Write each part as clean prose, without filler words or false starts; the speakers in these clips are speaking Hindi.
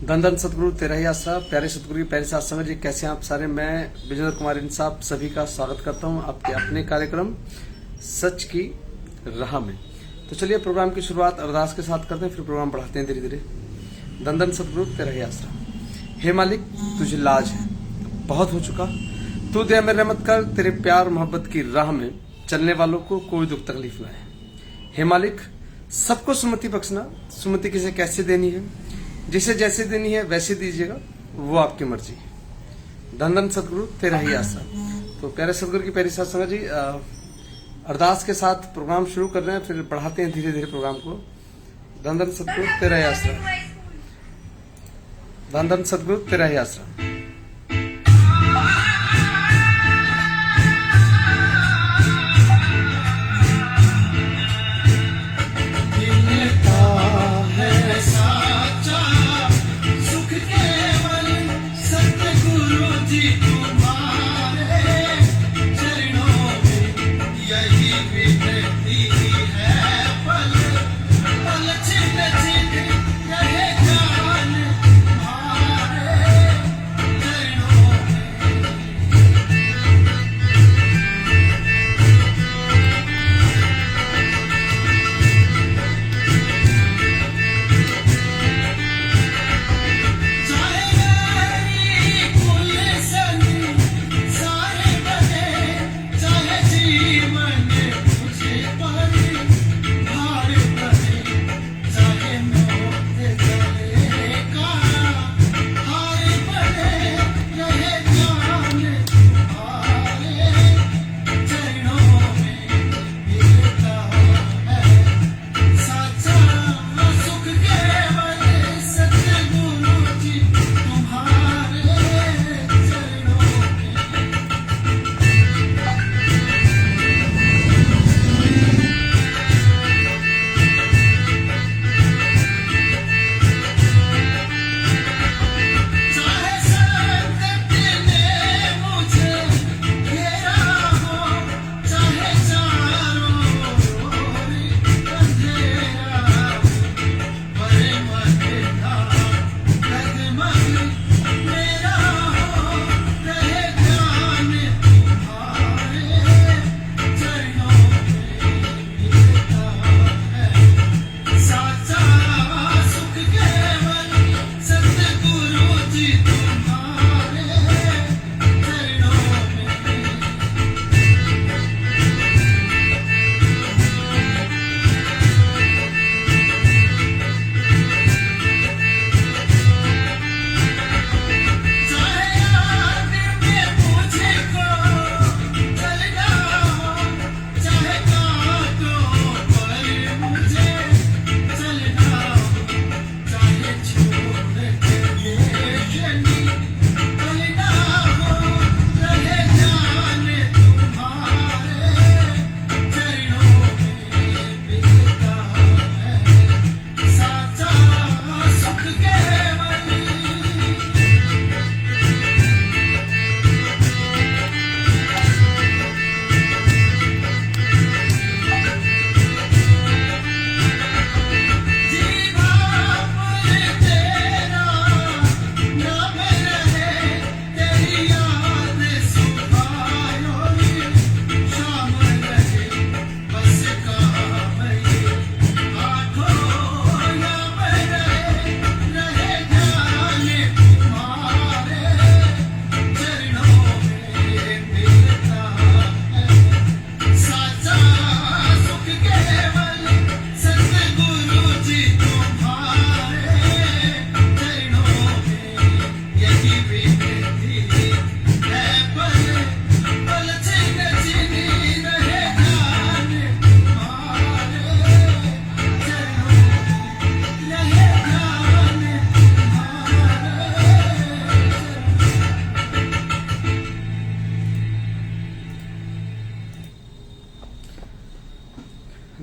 धन धन सतगुरु तेरा ही आसरा। प्यारे सतगुरु की प्यारी साथ संगत जी, कैसे हैं आप सारे। मैं विजेंद्र कुमार इंसाफ सभी का स्वागत करता हूं आपके अपने कार्यक्रम सच की राह में। तो चलिए प्रोग्राम की शुरुआत अरदास के साथ करते हैं, फिर प्रोग्राम बढ़ाते हैं धीरे धीरे। धन धन सतगुरु तेरा ही आसरा। हे मालिक, तुझे लाज है, बहुत हो चुका, तू दया में रहमत कर, तेरे प्यार मोहब्बत की राह में चलने वालों को कोई दुख तकलीफ ना है। हे मालिक, सबको सुमति बख्शना, सुमति किसे कैसे देनी है, जिसे जैसे देनी है वैसे दीजिएगा, वो आपकी मर्जी। धन धन सतगुरु तेरा ही आसरा। तो प्यारे सतगुरु की प्यारी साथ संगत जी, अरदास के साथ प्रोग्राम शुरू कर रहे हैं, फिर बढ़ाते हैं धीरे धीरे प्रोग्राम को। धन धन सतगुरु तेरा ही आसरा। धन धन सतगुरु तेरा ही आसरा।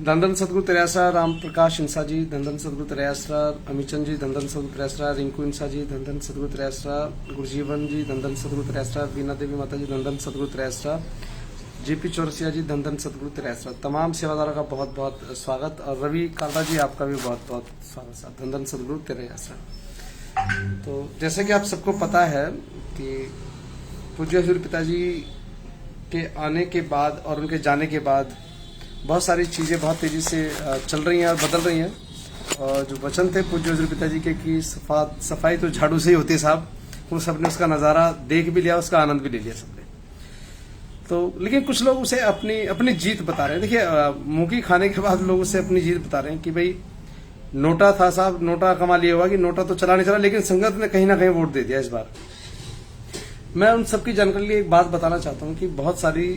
धन धन सतगुरु तेरा आसरा। राम प्रकाश इंसा जी, धन धन सतगुरु तेरा आसरा। अमीचंद जी, धन धन सतगुरु तेरा आसरा। रिंकू इंसा जी, धन धन सतगुरु तेरा आसरा। गुरजीवन जी, धन धन सतगुरु तेरा आसरा। बीना देवी माता जी, धन धन सतगुरु तेरा आसरा। जेपी चौरसिया जी, धन धन सतगुरु तेरा आसरा। तमाम सेवादारों का बहुत बहुत स्वागत, और रवि कालरा जी आपका भी बहुत बहुत स्वागत। धन धन सतगुरु तेरा आसरा। तो जैसे कि आप सबको पता है कि पूज्य हजूर पिताजी के आने के बाद और उनके जाने के बाद बहुत सारी चीज़ें बहुत तेज़ी से चल रही हैं और बदल रही हैं। और जो वचन थे पूज्य हजूर पिताजी के कि सफाई तो झाड़ू से ही होती है साहब, वो सबने उसका नज़ारा देख भी लिया, उसका आनंद भी ले लिया सबने। तो लेकिन कुछ लोग उसे अपनी अपनी जीत बता रहे हैं। देखिए, मुंह खाने के बाद लोग उसे अपनी जीत बता रहे हैं कि भाई नोटा था साहब, नोटा कमा लिया हुआ कि नोटा तो चला नहीं चला, लेकिन संगत ने कहीं ना कहीं वोट दे दिया इस बार। मैं उन सबकी जानकारी लिए एक बात बताना चाहता हूं कि बहुत सारी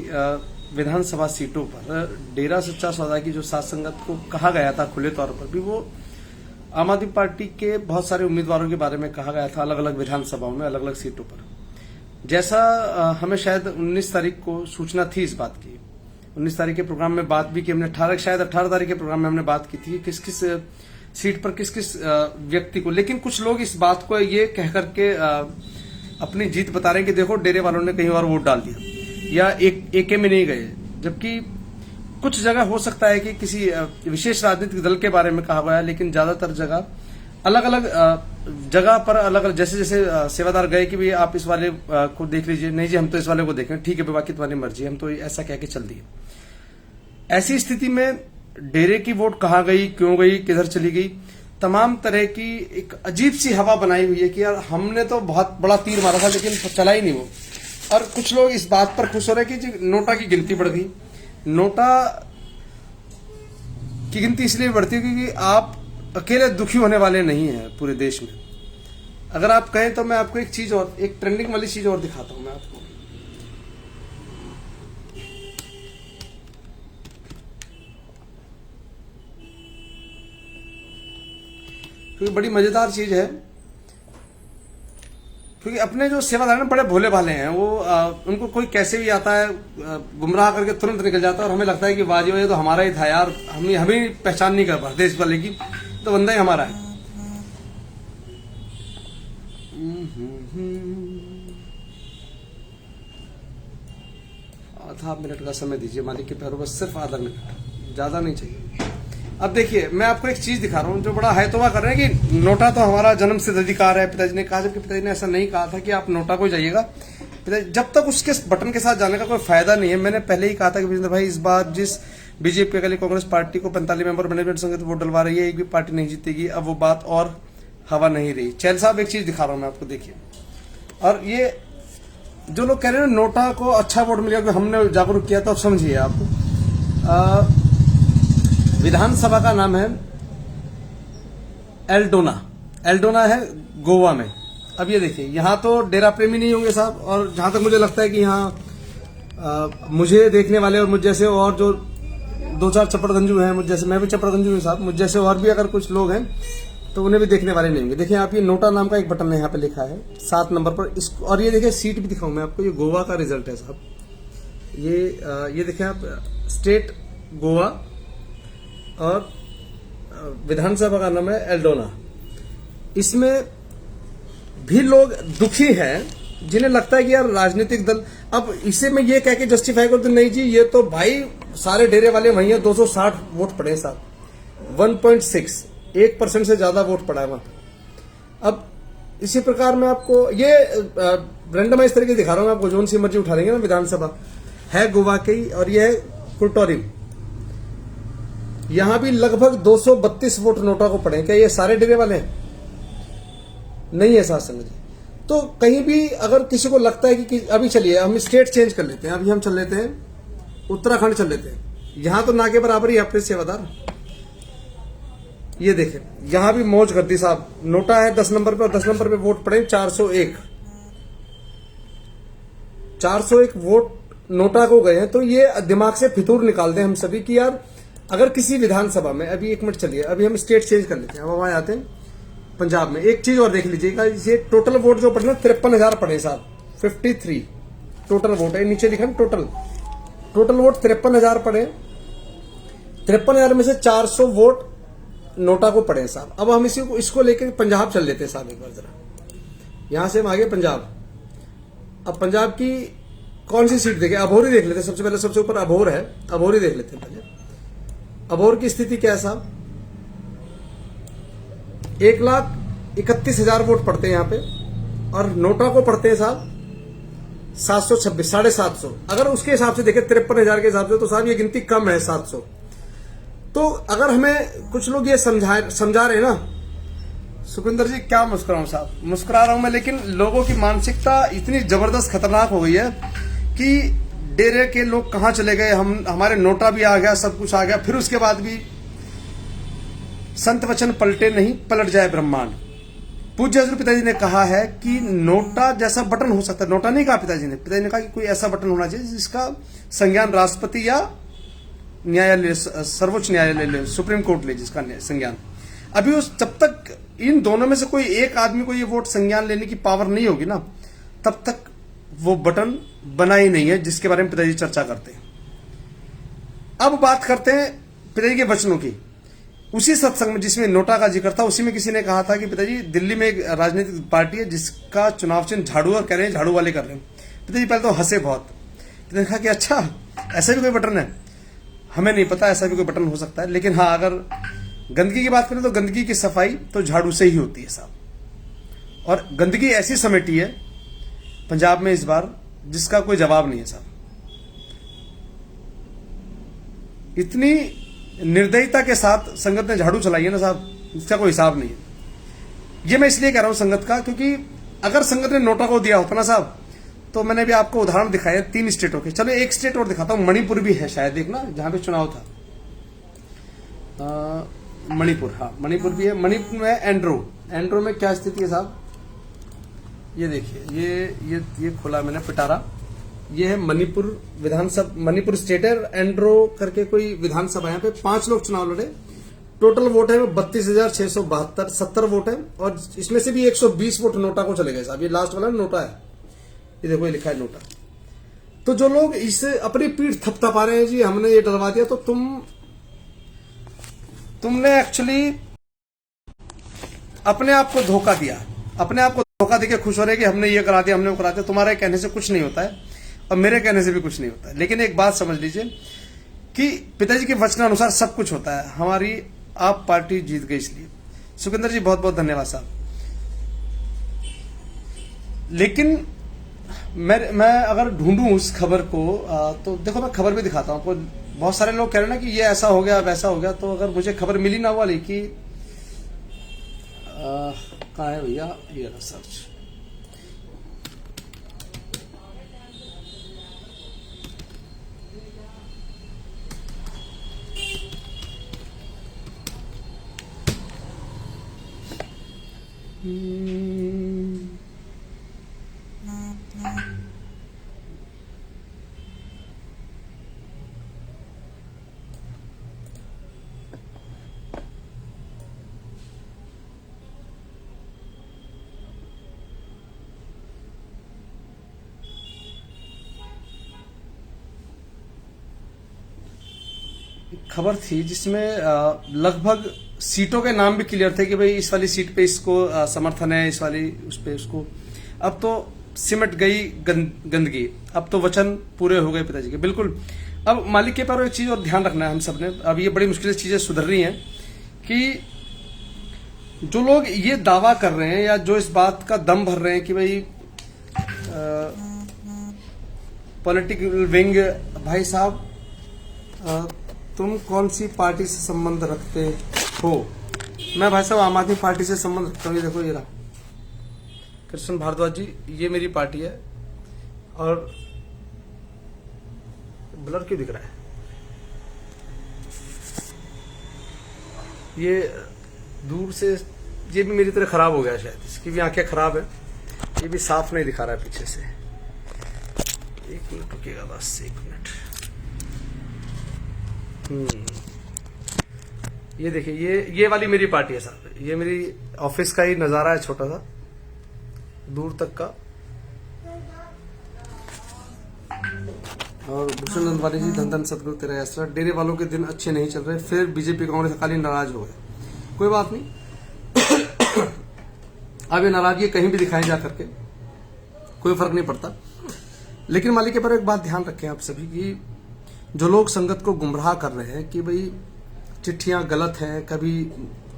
विधानसभा सीटों पर डेरा सच्चा सौदा की जो साथ संगत को कहा गया था खुले तौर पर भी, वो आम आदमी पार्टी के बहुत सारे उम्मीदवारों के बारे में कहा गया था अलग अलग विधानसभाओं में अलग अलग सीटों पर। जैसा हमें शायद 19 तारीख को सूचना थी इस बात की, 19 तारीख के प्रोग्राम में बात भी की हमने, 18 तारीख के प्रोग्राम में हमने बात की थी किस किस सीट पर किस किस व्यक्ति को। लेकिन कुछ लोग इस बात को ये कह करके अपनी जीत बता रहे हैं कि देखो डेरे वालों ने कहीं और वोट डाल दिया या एक में नहीं गए, जबकि कुछ जगह हो सकता है कि किसी विशेष राजनीतिक दल के बारे में कहा गया है, लेकिन ज्यादातर जगह अलग अलग जगह पर अलग अलग, जैसे जैसे सेवादार गए कि भाई आप इस वाले को देख लीजिए, नहीं जी हम तो इस वाले को देखें, ठीक है बाकी तुम्हारी मर्जी, हम तो ऐसा कह के चल दिए। ऐसी स्थिति में डेरे की वोट कहाँ गई, क्यों गई, किधर चली गई, तमाम तरह की एक अजीब सी हवा बनाई हुई है कि यार हमने तो बहुत बड़ा तीर मारा था लेकिन चला ही नहीं वो। और कुछ लोग इस बात पर खुश हो रहे हैं कि नोटा की गिनती बढ़ गई। नोटा की गिनती इसलिए बढ़ती है क्योंकि आप अकेले दुखी होने वाले नहीं हैं पूरे देश में। अगर आप कहें तो मैं आपको एक चीज और, एक ट्रेंडिंग वाली चीज और दिखाता हूं मैं आपको। क्योंकि बड़ी मजेदार चीज है, क्योंकि अपने जो सेवादार बड़े भोले भाले हैं, वो उनको कोई कैसे भी आता है गुमराह करके तुरंत निकल जाता है और हमें लगता है कि वाजी ये तो हमारा ही था यार, हमें पहचान नहीं कर पाते इस वाले की, तो बंदा ही हमारा है। आधा मिनट का समय दीजिए मालिक के पैरों, बस सिर्फ आधा मिनट, ज्यादा नहीं चाहिए। अब देखिए मैं आपको एक चीज दिखा रहा हूं जो बड़ा है तो कर रहे हैं कि नोटा तो हमारा जन्म सिद्ध अधिकार है, पिताजी ने कहा, जबकि पिताजी ने ऐसा नहीं कहा था कि आप नोटा को जाइएगा। पिताजी जब तक उसके बटन के साथ जाने का कोई फायदा नहीं है। मैंने पहले ही कहा था कि विजेंद्र भाई इस बार जिस बीजेपी के लिए कांग्रेस पार्टी को 45 मेंबर मैनेजमेंट संघ वोट डलवा रही है, एक भी पार्टी नहीं जीतेगी। अब वो बात और हवा नहीं रही। चैल साहब एक चीज दिखा रहा हूं मैं आपको, देखिए। और ये जो लोग कह रहे हैं नोटा को अच्छा वोट मिल गया, हमने जागरूक किया, तो अब समझिए आप, विधानसभा का नाम है एल्डोना, एल्डोना है गोवा में। अब ये देखिए यहाँ तो डेरा प्रेमी नहीं होंगे साहब, और जहां तक मुझे लगता है कि यहाँ मुझे देखने वाले और मुझ जैसे और जो 2-4 चपड़गंजू हैं, मुझ जैसे, मैं भी चपड़गंजू हूँ साहब, मुझ जैसे और भी अगर कुछ लोग हैं तो उन्हें भी देखने वाले नहीं होंगे। देखिए आप, ये नोटा नाम का एक बटन है यहाँ पे लिखा है 7 नंबर पर इसको, और ये देखिए सीट भी दिखाऊं मैं आपको, ये गोवा का रिजल्ट है साहब। ये देखिए आप, स्टेट गोवा और विधानसभा का नाम है एल्डोना। इसमें भी लोग दुखी हैं जिन्हें लगता है कि यार राजनीतिक दल, अब इसे मैं ये कह के जस्टिफाई कर दूं, नहीं जी ये तो भाई सारे डेरे वाले वही हैं, 260 वोट पड़े साहब, 1.6% से ज्यादा वोट पड़ा है वहां पर। अब इसी प्रकार मैं आपको ये रैंडमाइज तरीके दिखा रहा हूं आपको, जोन सी मर्जी उठा लेंगे ना, विधानसभा है गोवा की और ये है कुर्टोरी। यहां भी लगभग 232 वोट नोटा को पड़े। क्या ये सारे डेरे वाले हैं? नहीं है साथ संगत जी। तो कहीं भी अगर किसी को लगता है कि अभी चलिए हम स्टेट चेंज कर लेते हैं, अभी हम चल लेते हैं उत्तराखंड चल लेते हैं, यहां तो ना के बराबर ही अपने सेवादार। ये देखें यहां भी मौज कर दी साहब, नोटा है 10 नंबर पे और 10 नंबर पे वोट पड़े 401 वोट नोटा को गए हैं। तो ये दिमाग से फितूर निकाल दें हम सभी की यार, अगर किसी विधानसभा में, अभी 1 मिनट चलिए, अभी हम स्टेट चेंज कर लेते हैं, अब वहां आते हैं पंजाब में। एक चीज और देख लीजिएगा, ये टोटल वोट जो पड़े ना 53,000 पड़े साहब, 53 टोटल वोट है, नीचे लिखा टोटल वोट 53,000 पड़े। 53,000 में से 400 वोट नोटा को पड़े साहब। अब हम इसको लेकर पंजाब चल लेते हैं साहब एक बार जरा, यहां से हम आगे पंजाब। अब पंजाब की कौन सी सीट देखें, अबोर ही देख लेते हैं सबसे पहले, सबसे ऊपर अबोर है, अबोर ही देख लेते हैं पहले। अबोर की स्थिति क्या है साहब, 31,000 वोट पड़ते हैं यहाँ पे, और नोटा को पड़ते हैं साहब 726, 750। अगर उसके हिसाब से देखें 53,000 के हिसाब से, तो साहब ये गिनती कम है 700। तो अगर हमें कुछ लोग ये समझा रहे हैं ना, सुखविंदर जी क्या मुस्कुराऊं साहब, मुस्कुरा रहा हूं मैं, लेकिन लोगों की मानसिकता इतनी जबरदस्त खतरनाक हो गई है कि डेरे के लोग कहां चले गए, हमारे नोटा भी आ गया, सब कुछ आ गया, फिर उसके बाद भी संत वचन पलटे नहीं, पलट जाए ब्रह्मांड। पूज्य हजूर पिताजी ने कहा है कि नोटा जैसा बटन हो सकता है, नोटा नहीं कहा पिताजी ने कहा कि कोई ऐसा बटन होना चाहिए जिसका संज्ञान राष्ट्रपति या न्यायालय, सर्वोच्च न्यायालय ले, सुप्रीम कोर्ट ले जिसका संज्ञान। अभी उस जब तक इन दोनों में से कोई एक आदमी को ये वोट संज्ञान लेने की पावर नहीं होगी ना, तब तक वो बटन बना ही नहीं है जिसके बारे में पिताजी चर्चा करते हैं। अब बात करते हैं पिताजी के वचनों की। उसी सत्संग में जिसमें नोटा का जिक्र था, उसी में किसी ने कहा था कि पिताजी दिल्ली में एक राजनीतिक पार्टी है जिसका चुनाव चिन्ह झाड़ू, और कह रहे हैं झाड़ू वाले कर रहे हैं। पिताजी पहले तो हंसे बहुत, पिताजी ने कहा कि अच्छा ऐसा भी कोई बटन है, हमें नहीं पता ऐसा भी कोई बटन हो सकता है, लेकिन हाँ अगर गंदगी की बात करें तो गंदगी की सफाई तो झाड़ू से ही होती है साहब। और गंदगी ऐसी समेटी है पंजाब में इस बार जिसका कोई जवाब नहीं है साहब। इतनी निर्दयता के साथ संगत ने झाड़ू चलाई है ना साहब, इसका कोई हिसाब नहीं है। ये मैं इसलिए कह रहा हूं संगत का, क्योंकि अगर संगत ने नोटा को दिया होता ना साहब, तो मैंने भी आपको उदाहरण दिखाया 3 स्टेटों के। चलो एक स्टेट और दिखाता हूं, मणिपुर भी है शायद एक ना, जहां पे चुनाव था। मणिपुर, हाँ मणिपुर भी है। मणिपुर में एंड्रो में क्या स्थिति है साहब, ये देखिए, ये खोला मैंने पिटारा, ये है मणिपुर विधानसभा, मणिपुर स्टेट है, एंड्रो करके कोई विधानसभा। यहाँ पे 5 लोग चुनाव लड़े, टोटल वोट है 32,672, 70 वोट है, और इसमें से भी 120 वोट नोटा को चले गए साहब। ये लास्ट वाला नोटा है, ये देखो ये लिखा है नोटा। तो जो लोग इससे अपनी पीठ थपथपा रहे हैं जी हमने ये डलवा दिया, तो तुमने एक्चुअली अपने आप को धोखा दिया, अपने आप को धोखा देके खुश हो रहे कि हमने ये करा दिया, हमने वो करा दिया। तुम्हारे कहने से कुछ नहीं होता है और मेरे कहने से भी कुछ नहीं होता है। लेकिन एक बात समझ लीजिए कि पिताजी के वचनानुसार सब कुछ होता है। हमारी आप पार्टी जीत गई इसलिए। सुखविंदर जी बहुत बहुत धन्यवाद साहब। लेकिन मैं अगर ढूंढूं उस खबर को तो देखो मैं खबर भी दिखाता हूं आपको। बहुत सारे लोग कह रहे हैं ना कि ये ऐसा हो गया वैसा हो गया, तो अगर मुझे खबर मिली ना वाली कि कहाँ है भैया ये सर्च, खबर थी जिसमें लगभग सीटों के नाम भी क्लियर थे कि भाई इस वाली सीट पे इसको समर्थन है, इस वाली उस पे उसको। अब तो सिमट गई गंदगी, अब तो वचन पूरे हो गए पिताजी के बिल्कुल। अब मालिक के पर एक चीज और ध्यान रखना है हम सब ने। अब ये बड़ी मुश्किल से चीजें सुधर रही हैं कि जो लोग ये दावा कर रहे हैं या जो इस बात का दम भर रहे हैं कि भाई पॉलिटिकल विंग, भाई साहब तुम कौन सी पार्टी से संबंध रखते हो? मैं भाई साहब आम आदमी पार्टी से संबंध रखता हूँ। ये देखो ये रहा कृष्ण भारद्वाज जी, ये मेरी पार्टी है। और ब्लर क्यों दिख रहा है? ये दूर से ये भी मेरी तरह खराब हो गया शायद, इसकी भी आंखें खराब है, ये भी साफ नहीं दिखा रहा है पीछे से। एक मिनट रुकिएगा बस, एक मिनट। ये देखिए ये वाली मेरी पार्टी है साहब। ये मेरी ऑफिस का ही नजारा है, छोटा सा दूर तक का। और भूषण नंदवानी जी, धन धन सतगुरु तेरा आसरा। डेरे वालों के दिन अच्छे नहीं चल रहे, फिर बीजेपी कांग्रेस अकाली नाराज हो गए। कोई बात नहीं, अब ये नाराजगी कहीं भी दिखाई जा करके कोई फर्क नहीं पड़ता। लेकिन मालिक के पर एक बात ध्यान रखें आप सभी की, जो लोग संगत को गुमराह कर रहे हैं कि भाई चिट्ठियां गलत हैं, कभी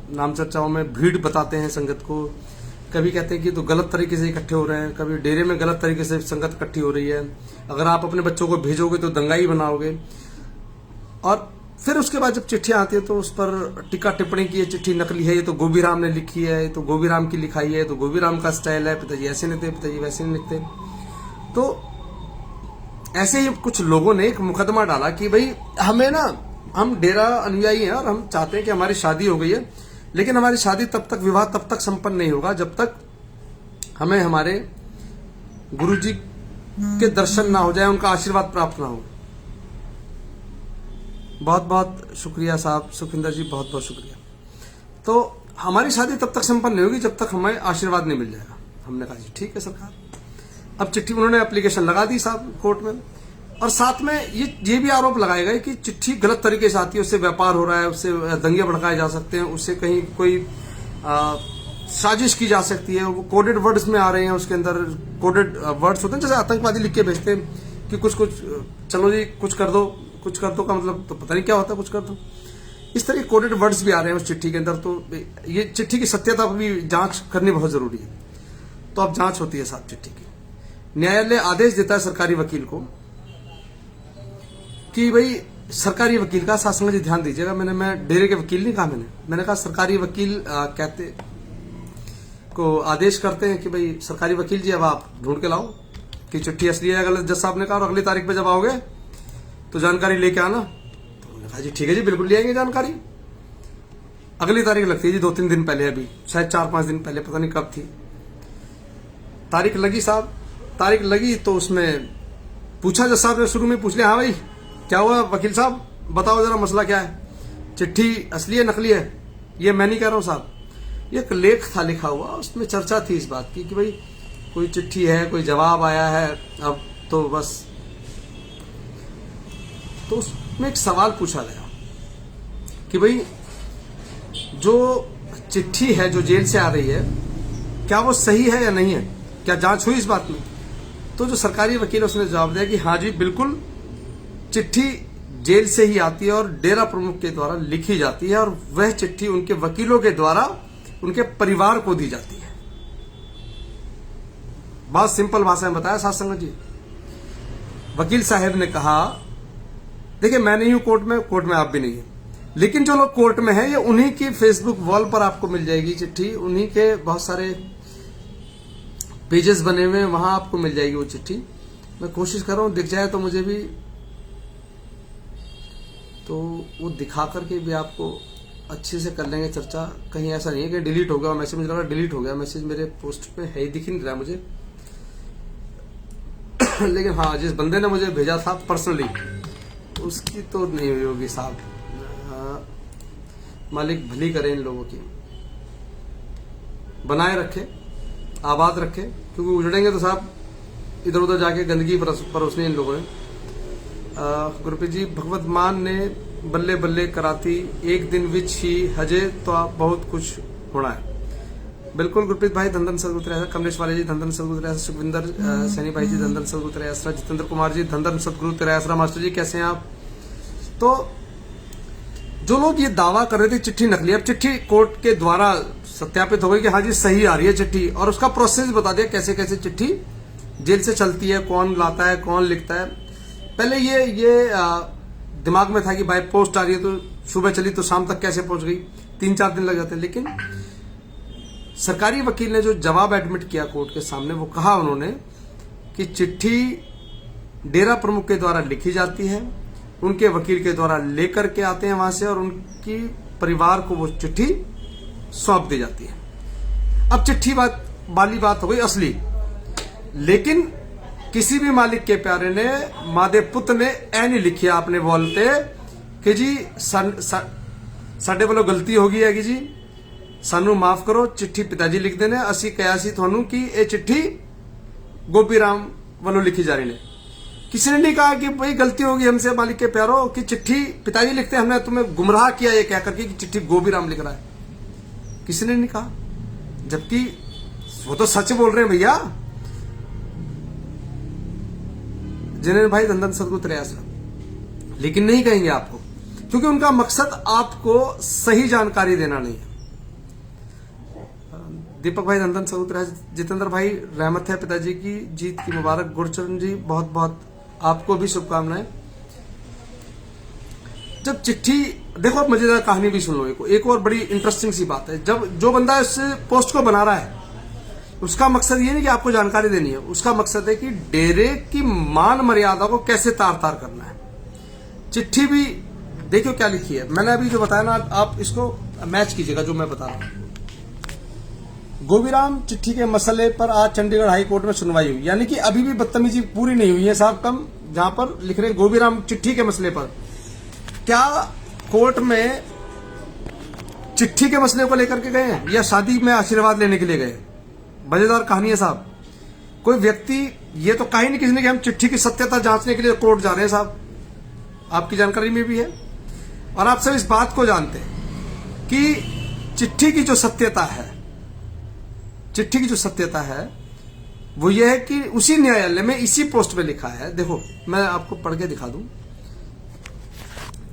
नाम चर्चाओं में भीड़ बताते हैं संगत को, कभी कहते हैं कि तो गलत तरीके से इकट्ठे हो रहे हैं, कभी डेरे में गलत तरीके से संगत इकट्ठी हो रही है, अगर आप अपने बच्चों को भेजोगे तो दंगाई बनाओगे। और फिर उसके बाद जब चिट्ठियां आती है तो उस पर टीका टिप्पणी की, ये चिट्ठी नकली है, ये तो गोबीराम ने लिखी है, ये तो गोबीराम की लिखाई है, तो गोबीराम का स्टाइल है, पिताजी ऐसे नहीं थे, पिताजी वैसे नहीं लिखते। तो ऐसे ही कुछ लोगों ने एक मुकदमा डाला कि भाई हमें ना, हम डेरा अनुयायी हैं और हम चाहते हैं कि हमारी शादी हो गई है, लेकिन हमारी शादी तब तक, विवाह तब तक संपन्न नहीं होगा जब तक हमें हमारे गुरुजी के दर्शन ना हो जाए, उनका आशीर्वाद प्राप्त ना हो। बहुत बहुत शुक्रिया साहब, सुखविंदर जी बहुत बहुत शुक्रिया। तो हमारी शादी तब तक संपन्न नहीं होगी जब तक हमें आशीर्वाद नहीं मिल जाएगा। हमने कहा जी ठीक है सरकार। अब चिट्ठी, उन्होंने एप्लीकेशन लगा दी साहब कोर्ट में, और साथ में ये भी आरोप लगाए गए कि चिट्ठी गलत तरीके से आती है, उससे व्यापार हो रहा है, उससे दंगे भड़काए जा सकते हैं, उससे कहीं कोई साजिश की जा सकती है, वो कोडेड वर्ड्स में आ रहे हैं, उसके अंदर कोडेड वर्ड्स होते हैं, जैसे आतंकवादी लिख के भेजते हैं कि कुछ चलो जी कुछ कर दो का मतलब तो पता नहीं क्या होता है, कुछ कर दो। इस तरह के कोडेड वर्ड्स भी आ रहे हैं उस चिट्ठी के अंदर। तो ये चिट्ठी की सत्यता भी जांच करनी बहुत जरूरी है। तो अब जांच होती है साहब चिट्ठी की। न्यायालय आदेश देता है सरकारी वकील को कि भाई, सरकारी वकील का शासन जी ध्यान दीजिएगा, मैं डेरे के वकील नहीं कहा, मैंने कहा सरकारी वकील कहते को आदेश करते हैं कि भाई सरकारी वकील जी अब आप ढूंढ के लाओ कि चिट्ठी असली है या गलत। जज साहब ने कहा और अगली तारीख पे जब आओगे तो जानकारी लेके आना। तो उन्होंने कहा जी ठीक है जी, बिल्कुल ले आएंगे जानकारी। अगली तारीख लगती है जी 2-3 दिन पहले, अभी शायद 4-5 दिन पहले, पता नहीं कब थी तारीख लगी साहब। तारीख लगी तो उसमें पूछा, जज साहब ने शुरू में पूछ लिया, हाँ भाई क्या हुआ वकील साहब, बताओ जरा मसला क्या है, चिट्ठी असली है नकली है? ये मैं नहीं कह रहा हूं साहब, ये एक लेख था लिखा हुआ, उसमें चर्चा थी इस बात की कि भाई कोई चिट्ठी है, कोई जवाब आया है, अब तो बस। तो उसमें एक सवाल पूछा गया कि भाई जो चिट्ठी है जो जेल से आ रही है, क्या वो सही है या नहीं है, क्या जांच हुई इस बात में? तो जो सरकारी वकील है उसने जवाब दिया कि हाँ जी बिल्कुल, चिट्ठी जेल से ही आती है और डेरा प्रमुख के द्वारा लिखी जाती है, और वह चिट्ठी उनके वकीलों के द्वारा उनके परिवार को दी जाती है। बहुत सिंपल भाषा में बताया साथ संगत जी। वकील साहब ने कहा, देखिए मैं नहीं हूं कोर्ट में आप भी नहीं है, लेकिन जो लोग कोर्ट में है ये उन्हीं की फेसबुक वॉल पर आपको मिल जाएगी चिट्ठी, उन्हीं के बहुत सारे पेजेस बने हुए हैं, वहां आपको मिल जाएगी वो चिट्ठी। मैं कोशिश कर रहा हूं दिख जाए तो मुझे भी, तो वो दिखा करके भी आपको अच्छे से कर लेंगे चर्चा। कहीं ऐसा नहीं है कि डिलीट हो गया मैसेज, मुझे लगा डिलीट हो गया मैसेज, मेरे पोस्ट पे है ही, दिख नहीं रहा मुझे। लेकिन हाँ, जिस बंदे ने मुझे भेजा था पर्सनली, उसकी तो नहीं हुई होगी साहब। मालिक भली करे इन लोगों की, बनाए रखे, आबाद रखे, क्योंकि उजड़ेंगे तो साहब इधर उधर जाके गंदगी परोसनी इन लोगों ने। गुरप्रीत जी, भगवत मान ने बल्ले बल्ले कराती, एक दिन विच ही हजे तो आप बहुत कुछ होना है। बिल्कुल गुरप्रीत भाई, धन सदगुरु ऐसा, कमलेश वाले जी धन सदगुरु ऐसा, सुखविंदर सैनी भाई जी धन सदगुरु ऐसा, जितेंद्र कुमार जी धन सदगुरु ऐसा, मास्टर जी कैसे हैं आप? तो जो लोग ये दावा कर रहे थे चिट्ठी नकली, अब चिट्ठी कोर्ट के द्वारा सत्यापित हो गई कि हाँ जी सही आ रही है चिट्ठी, और उसका प्रोसेस बता दिया कैसे कैसे चिट्ठी जेल से चलती है, कौन लाता है, कौन लिखता है। पहले ये दिमाग में था कि बाय पोस्ट आ रही है, तो सुबह चली तो शाम तक कैसे पहुंच गई, 3-4 दिन लग जाते हैं। लेकिन सरकारी वकील ने जो जवाब एडमिट किया कोर्ट के सामने, वो कहा उन्होंने कि चिट्ठी डेरा प्रमुख के द्वारा लिखी जाती है, उनके वकील के द्वारा लेकर के आते हैं वहां से, और उनकी परिवार को वो चिट्ठी सौंप दी जाती है। अब चिट्ठी वाली बात हो गई असली, लेकिन किसी भी मालिक के प्यारे ने, मादे पुत ने ऐ नहीं लिखिया अपने वॉल पे कि जी साडे वालों गलती हो गई है जी, सानू माफ करो, चिट्ठी पिताजी लिख देने, असी कहा सी थानू कि ये चिट्ठी गोपी राम वालों लिखी जा रही है। किसी ने नहीं कहा कि भाई गलती होगी हमसे मालिक के प्यारों कि चिट्ठी पिताजी लिखते हैं, हमने तुम्हें गुमराह किया ये कह करके कि चिट्ठी गोपी राम लिख रहा है, किसी ने नहीं कहा, जबकि वो तो सच बोल रहे हैं भैया। जिन्हें भाई धन सदगुरु त्रियासा, लेकिन नहीं कहेंगे आपको, क्योंकि उनका मकसद आपको सही जानकारी देना नहीं है। दीपक भाई, नंदन सगोत्रा, जितेंद्र भाई, रहमत है पिताजी की जीत की मुबारक। गुरचरण जी, बहुत बहुत आपको भी शुभकामनाएं। जब चिट्ठी, देखो आप मजेदार कहानी भी सुन लो। एक और बड़ी इंटरेस्टिंग सी बात है, जब जो बंदा इस पोस्ट को बना रहा है उसका मकसद ये नहीं कि आपको जानकारी देनी है, उसका मकसद है कि डेरे की मान मर्यादा को कैसे तार तार करना है। चिट्ठी भी देखियो क्या लिखी है, मैंने अभी जो बताया ना, आप इसको मैच कीजिएगा जो मैं बता रहा हूं। गोबीराम चिट्ठी के मसले पर आज चंडीगढ़ हाई कोर्ट में सुनवाई हुई, यानी कि अभी भी बदतमीजी पूरी नहीं हुई है साहब। कम जहां पर लिख रहे हैं गोबीराम चिट्ठी के मसले पर, क्या कोर्ट में चिट्ठी के मसले को लेकर के गए हैं या शादी में आशीर्वाद लेने के लिए गए? मजेदार कहानी है साहब। कोई व्यक्ति, ये तो कहा ही नहीं किसी ने कि हम चिट्ठी की सत्यता जांचने के लिए कोर्ट जा रहे हैं साहब, आपकी जानकारी में भी है। और आप सब इस बात को जानते हैं कि चिट्ठी की जो सत्यता है, चिट्ठी की जो सत्यता है वो ये है कि उसी न्यायालय में इसी पोस्ट पे लिखा है। देखो मैं आपको पढ़ के दिखा दूं,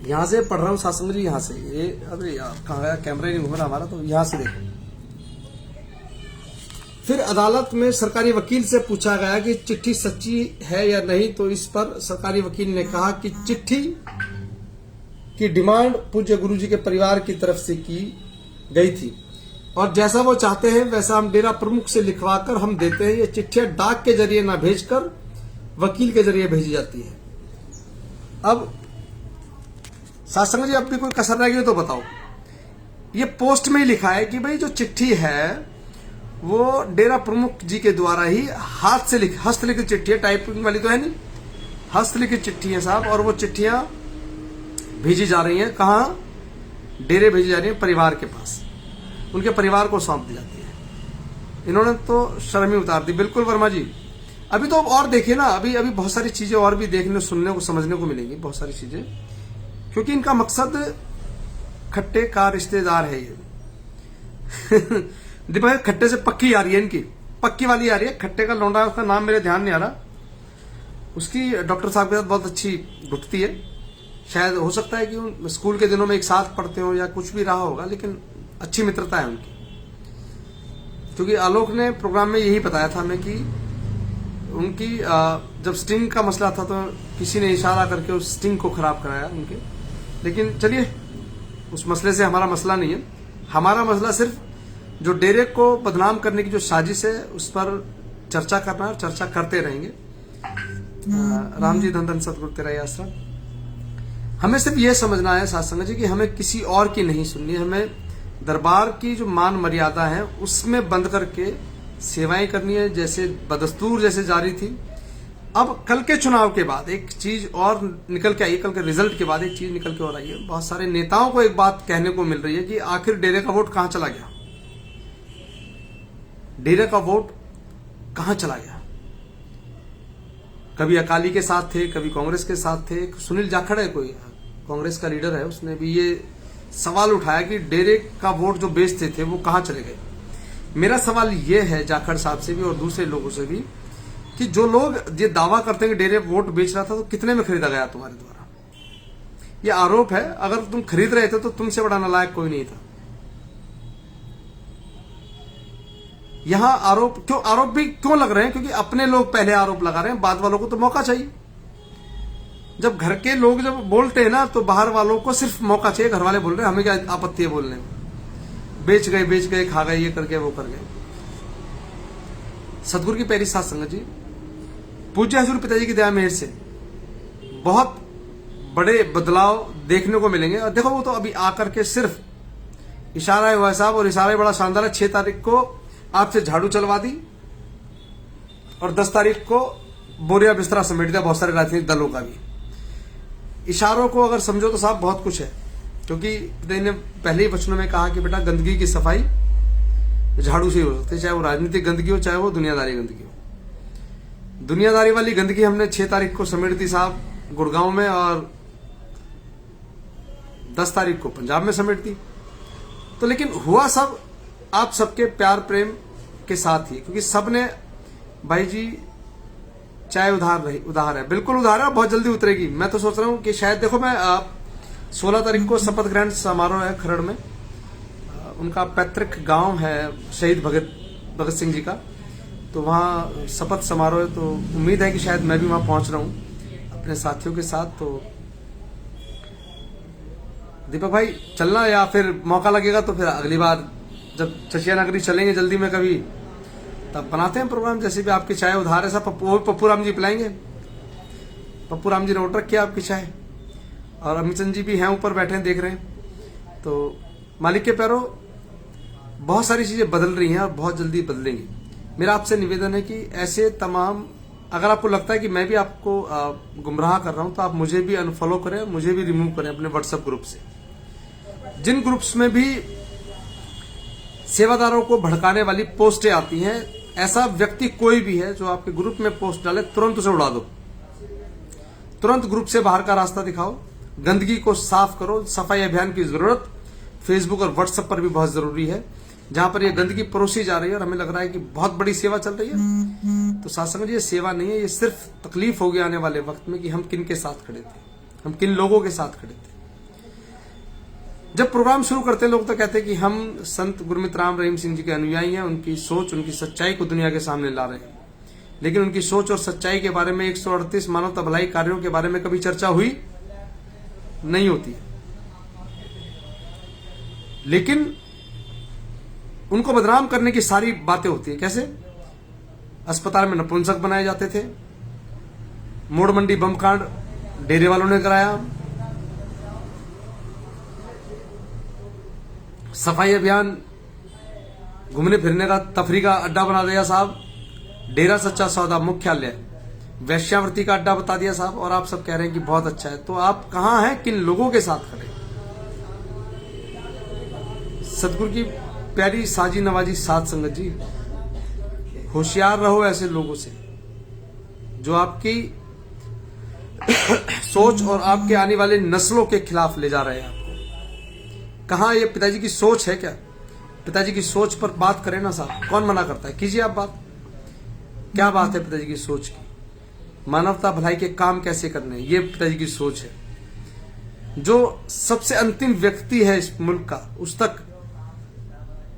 यहां से पढ़ रहा हूं सासंग जी, यहां से। ये अरे यार कहां गया, कैमरा ही नहीं घूम रहा हमारा, तो यहां से देखो। फिर अदालत में सरकारी वकील से पूछा गया कि चिट्ठी सच्ची है या नहीं, तो इस पर सरकारी वकील ने कहा कि चिट्ठी की डिमांड पूज्य गुरुजी के परिवार की तरफ से की गई थी और जैसा वो चाहते हैं वैसा हम डेरा प्रमुख से लिखवाकर हम देते हैं। ये चिट्ठियां डाक के जरिए ना भेजकर वकील के जरिए भेजी जाती है। अब शासन जी, अब भी कोई कसर रह गई तो बताओ। ये पोस्ट में ही लिखा है कि भाई जो चिट्ठी है वो डेरा प्रमुख जी के द्वारा ही हाथ से हस्तलिखित चिट्ठी है, टाइपिंग वाली तो है नहीं, हस्तलिखित चिट्ठी है साहब। और वो चिट्ठियां भेजी जा रही हैं कहां? डेरे भेजी जा रही हैं परिवार के पास, उनके परिवार को सौंप दी जाती है। इन्होंने तो शर्म ही उतार दी। बिल्कुल वर्मा जी, अभी तो और देखिए ना, अभी बहुत सारी चीजें और भी देखने, सुनने को, समझने को मिलेंगी, बहुत सारी चीजें, क्योंकि इनका मकसद खट्टे का रिश्तेदार है ये। दीपक खट्टे से पक्की आ रही है, इनकी पक्की वाली आ रही है। खट्टे का लौंडा है, उसका नाम मेरे ध्यान नहीं आ रहा, उसकी डॉक्टर साहब के साथ बहुत अच्छी घुटती है। शायद हो सकता है कि स्कूल के दिनों में एक साथ पढ़ते हो या कुछ भी रहा होगा, लेकिन अच्छी मित्रता है उनकी। क्योंकि आलोक ने प्रोग्राम में यही बताया था हमें कि उनकी जब स्टिंग का मसला था तो किसी ने इशारा करके उस स्टिंग को खराब कराया उनके। लेकिन चलिए, उस मसले से हमारा मसला नहीं है। हमारा मसला सिर्फ जो डेरे को बदनाम करने की जो साजिश है उस पर चर्चा करना है, चर्चा करते रहेंगे। राम जी, धन धन सतगुरु तेरा आसरा। हमें सिर्फ ये समझना है सत्संग जी कि हमें किसी और की नहीं सुननी, हमें दरबार की जो मान मर्यादा है उसमें बंद करके सेवाएं करनी है, जैसे बदस्तूर जैसे जारी थी। अब कल के चुनाव के बाद एक चीज और निकल के आई है, कल के रिजल्ट के बाद एक चीज निकल के और आई है। बहुत सारे नेताओं को एक बात कहने को मिल रही है कि आखिर डेरे का वोट कहां चला गया, डेरे का वोट कहां चला गया। कभी अकाली के साथ थे, कभी कांग्रेस के साथ थे। सुनील जाखड़ है, कोई कांग्रेस का लीडर है, उसने भी ये सवाल उठाया कि डेरे का वोट जो बेचते थे वो कहां चले गए। मेरा सवाल ये है जाखड़ साहब से भी और दूसरे लोगों से भी कि जो लोग ये दावा करते हैं कि डेरे वोट बेच रहा था, तो कितने में खरीदा गया तुम्हारे द्वारा? ये आरोप है। अगर तुम खरीद रहे थे तो तुमसे बड़ा नालायक कोई नहीं था। यहां आरोप भी क्यों लग रहे हैं? क्योंकि अपने लोग पहले आरोप लगा रहे हैं, बाद वालों को तो मौका चाहिए। जब घर के लोग जब बोलते हैं ना, तो बाहर वालों को सिर्फ मौका चाहिए। घर वाले बोल रहे हैं, हमें क्या आपत्ति है बोलने में, बेच गए, खा गए, ये कर गए, वो कर गए। सतगुरु की प्यारी साथ संगत जी, पूज्य हजूर पिताजी की दया मेहर से बहुत बड़े बदलाव देखने को मिलेंगे। और देखो, वो तो अभी आकर के सिर्फ इशारा है वह साहब, और इशारा ही बड़ा शानदार है। 6 तारीख को आपसे झाड़ू चलवा दी और 10 तारीख को बोरिया बिस्तरा समेट दिया बहुत सारे राजनीतिक दलों का भी। इशारों को अगर समझो तो साहब बहुत कुछ है, क्योंकि ने पहले ही वचनों में कहा कि बेटा गंदगी की सफाई झाड़ू से ही हो सकती है, चाहे वो राजनीतिक गंदगी हो, चाहे वो दुनियादारी गंदगी हो। दुनियादारी वाली गंदगी हमने 6 तारीख को समेट दी साहब गुड़गांव में, और 10 तारीख को पंजाब में समेट दी। तो लेकिन हुआ सब आप सबके प्यार प्रेम के साथ ही, क्योंकि सबने भाई जी चाय उधार है, बिल्कुल उधार है, बहुत जल्दी उतरेगी। मैं तो सोच रहा हूं कि शायद देखो, मैं 16 तारीख को शपथ ग्रहण समारोह है खरड़ में, उनका पैतृक गांव है शहीद भगत सिंह जी का, तो वहाँ शपथ समारोह है, तो उम्मीद है कि शायद मैं भी वहाँ पहुँच रहा हूँ अपने साथियों के साथ। तो दीपक भाई चलना, या फिर मौका लगेगा तो फिर अगली बार जब चचिया नगरी चलेंगे जल्दी में कभी, तब बनाते हैं प्रोग्राम। जैसे भी आपकी चाय उधार है सब, पप्पू राम जी पिलाएंगे। पप्पू राम जी ने ऑर्डर किया आपकी चाय, और अमित चंद जी भी हैं ऊपर बैठे हैं, देख रहे हैं। तो मालिक के पैरों बहुत सारी चीजें बदल रही हैं और बहुत जल्दी बदलेंगी। मेरा आपसे निवेदन है कि ऐसे तमाम, अगर आपको लगता है कि मैं भी आपको गुमराह कर रहा हूं, तो आप मुझे भी अनफॉलो करें, मुझे भी रिमूव करें अपने व्हाट्सएप ग्रुप से। जिन ग्रुप्स में भी सेवादारों को भड़काने वाली पोस्टें आती हैं, ऐसा व्यक्ति कोई भी है जो आपके ग्रुप में पोस्ट डाले, तुरंत उसे उड़ा दो, तुरंत ग्रुप से बाहर का रास्ता दिखाओ, गंदगी को साफ करो। सफाई अभियान की जरूरत फेसबुक और व्हाट्सएप पर भी बहुत जरूरी है, जहां पर ये गंदगी परोसी जा रही है और हमें लग रहा है कि बहुत बड़ी सेवा चल रही है। तो साथ संगत, ये सेवा नहीं है, ये सिर्फ तकलीफ होगी आने वाले वक्त में कि हम किन के साथ खड़े थे, हम किन लोगों के साथ खड़े थे। जब प्रोग्राम शुरू करते हैं लोग तो कहते हैं कि हम संत गुरमीत राम रहीम सिंह जी के अनुयायी हैं, उनकी सोच, उनकी सच्चाई को दुनिया के सामने ला रहे हैं। लेकिन उनकी सोच और सच्चाई के बारे में 138 मानवता भलाई कार्यों के बारे में कभी चर्चा हुई नहीं होती। लेकिन उनको बदनाम करने की सारी बातें होती है। कैसे? अस्पताल में नपुंसक बनाए जाते थे, मोड़ मंडी बम कांड डेरे वालों ने कराया, सफाई अभियान घूमने फिरने का तफरी का अड्डा बना दिया साहब, डेरा सच्चा सौदा मुख्यालय वैश्यावृत्ति का अड्डा बता दिया साहब, और आप सब कह रहे हैं कि बहुत अच्छा है। तो आप कहां हैं, किन लोगों के साथ खड़े? सतगुरु की प्यारी साजी नवाजी साध संगत जी, होशियार रहो ऐसे लोगों से जो आपकी सोच और आपके आने वाले नस्लों के खिलाफ ले जा रहे हैं आपको। कहां ये पिताजी की सोच है क्या? पिताजी की सोच पर बात करें ना साहब, कौन मना करता है? कीजिए आप बात। क्या बात है पिताजी की सोच की? मानवता भलाई के काम कैसे करने, ये पिताजी की सोच है। जो सबसे अंतिम व्यक्ति है इस मुल्क का, उस तक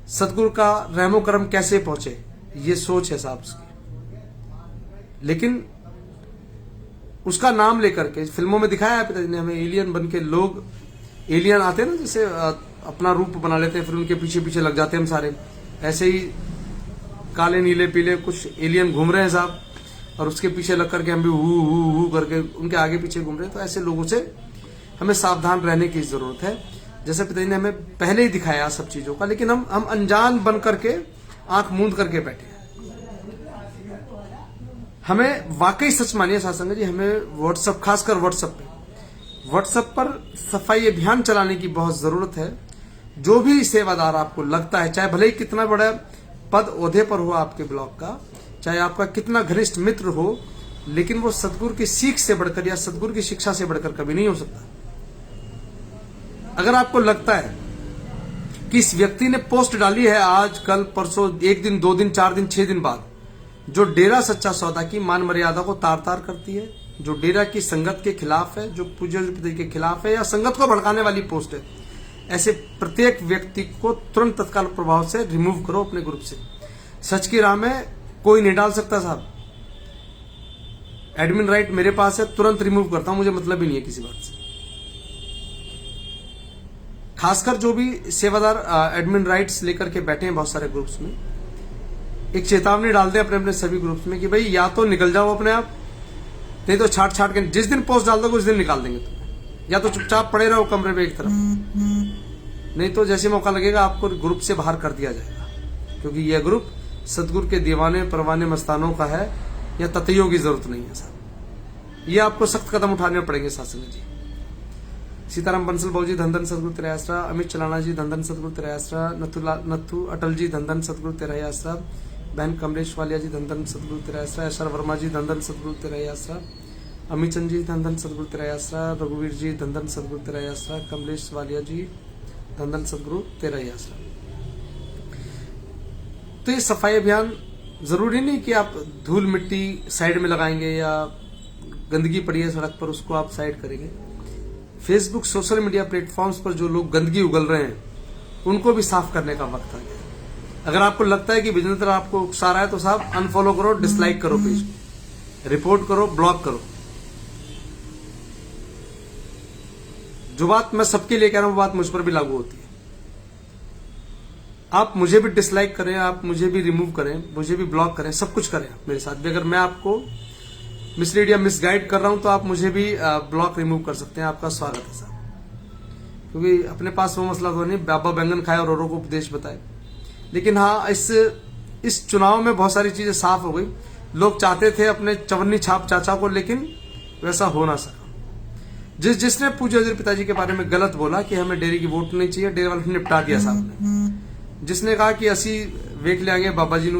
सतगुरु का रहमो करम कैसे पहुंचे, ये सोच है साहब उसकी। लेकिन उसका नाम लेकर के फिल्मों में दिखाया है पिताजी ने हमें, एलियन बन के लोग, एलियन आते हैं ना, जैसे अपना रूप बना लेते हैं, फिर उनके पीछे पीछे लग जाते हैं हम सारे। ऐसे ही काले नीले पीले कुछ एलियन घूम रहे हैं साहब, और उसके पीछे लग करके हम भी हु करके उनके आगे पीछे घूम रहे हैं। तो ऐसे लोगों से हमें सावधान रहने की जरूरत है, जैसे पिताजी ने हमें पहले ही दिखाया सब चीजों का। लेकिन हम अनजान बन करके, आंख मूंद करके बैठे हैं। हमें वाकई सच मानिए सासंग जी, हमें व्हाट्सएप, खासकर व्हाट्सएप पर सफाई अभियान चलाने की बहुत जरूरत है। जो भी सेवादार आपको लगता है, चाहे भले ही कितना बड़ा पद ओहदे पर हो आपके ब्लॉक का, चाहे आपका कितना घनिष्ठ मित्र हो, लेकिन वो सतगुरु की सीख से बढ़कर या सतगुरु की शिक्षा से बढ़कर कभी नहीं हो सकता। अगर आपको लगता है कि इस व्यक्ति ने पोस्ट डाली है आज, कल, परसों, 1 दिन, 2 दिन, 4 दिन, 6 दिन बाद, जो डेरा सच्चा सौदा की मान मर्यादा को तार तार करती है, जो डेरा की संगत के खिलाफ है, जो पूज्य पिताजी के खिलाफ है, या संगत को भड़काने वाली पोस्ट है, ऐसे प्रत्येक व्यक्ति को तुरंत तत्काल प्रभाव से रिमूव करो अपने ग्रुप से। सच की राह में कोई नहीं डाल सकता साहब। एडमिन राइट मेरे पास है, तुरंत रिमूव करता हूं, मुझे मतलब ही नहीं है किसी बात से। खासकर जो भी सेवादार एडमिन राइट्स लेकर के बैठे हैं बहुत सारे ग्रुप्स में, एक चेतावनी डाल दे अपने अपने सभी ग्रुप्स में कि भाई या तो निकल जाओ अपने आप, नहीं तो छाट छाट के जिस दिन पोस्ट डाल दोगे उस दिन निकाल देंगे तुम्हें। या तो चुपचाप पड़े रहो कमरे में एक तरफ, नहीं तो जैसे मौका लगेगा आपको ग्रुप से बाहर कर दिया जाएगा, क्योंकि यह ग्रुप सतगुरु के दीवाने परवाने मस्तानों का है, या ततैयों की जरूरत नहीं है साहब। ये आपको सख्त कदम उठाने पड़ेंगे सासंग जी। सीताराम बंसल बाबू जी धन धन सतगुरु तेरा आसरा, अमित चलाना जी धन धन सतगुरु तेरा आसरा, नथु अटल जी धन धन सतगुरु तेरा आसरा, बहन कमलेश वालिया जी धन धन सतगुरु तेरा आसरा, ऐश्वर वर्मा जी धन धन सतगुरु तेरा आसरा, अमित चंद जी धन धन सतगुरु तेरा आसरा, रघुवीर जी धन धन सतगुरु तेरा आसरा, कमलेश वालिया जी धन धन सतगुरु तेरा आसरा। तो ये सफाई अभियान जरूरी नहीं कि आप धूल मिट्टी साइड में लगाएंगे या गंदगी पड़ी है सड़क पर उसको आप साइड करेंगे। फेसबुक, सोशल मीडिया प्लेटफॉर्म्स पर जो लोग गंदगी उगल रहे हैं उनको भी साफ करने का वक्त आ गया। अगर आपको लगता है कि विजेंद्र आपको उकसा रहा है तो साहब अनफॉलो करो, डिसलाइक करो पेज को, रिपोर्ट करो, ब्लॉक करो। जो बात मैं सबके लिए कह रहा हूं वो बात मुझ पर भी लागू होती है। आप मुझे भी डिसलाइक करें, आप मुझे भी रिमूव करें, मुझे भी ब्लॉक करें, सब कुछ करें मेरे साथ भी। अगर मैं आपको मिसलीड या मिसगाइड कर रहा हूं तो आप मुझे भी ब्लॉक रिमूव कर सकते हैं। आपका स्वागत है साहब, क्योंकि अपने पास वो मसला तो नहीं बाबा बैंगन खाए और औरों को उपदेश बताए। लेकिन हाँ, इस चुनाव में बहुत सारी चीजें साफ हो गई। लोग चाहते थे अपने चवन्नी छाप चाचा को, लेकिन वैसा हो ना सका। जिसने पूज्य वजीर पिताजी के बारे में गलत बोला कि हमें डेयरी की वोट नहीं चाहिए, डेयरी वालों ने निपटा दिया साहब ने। जिसने कहा कि असी वेख लेंगे बाबा जी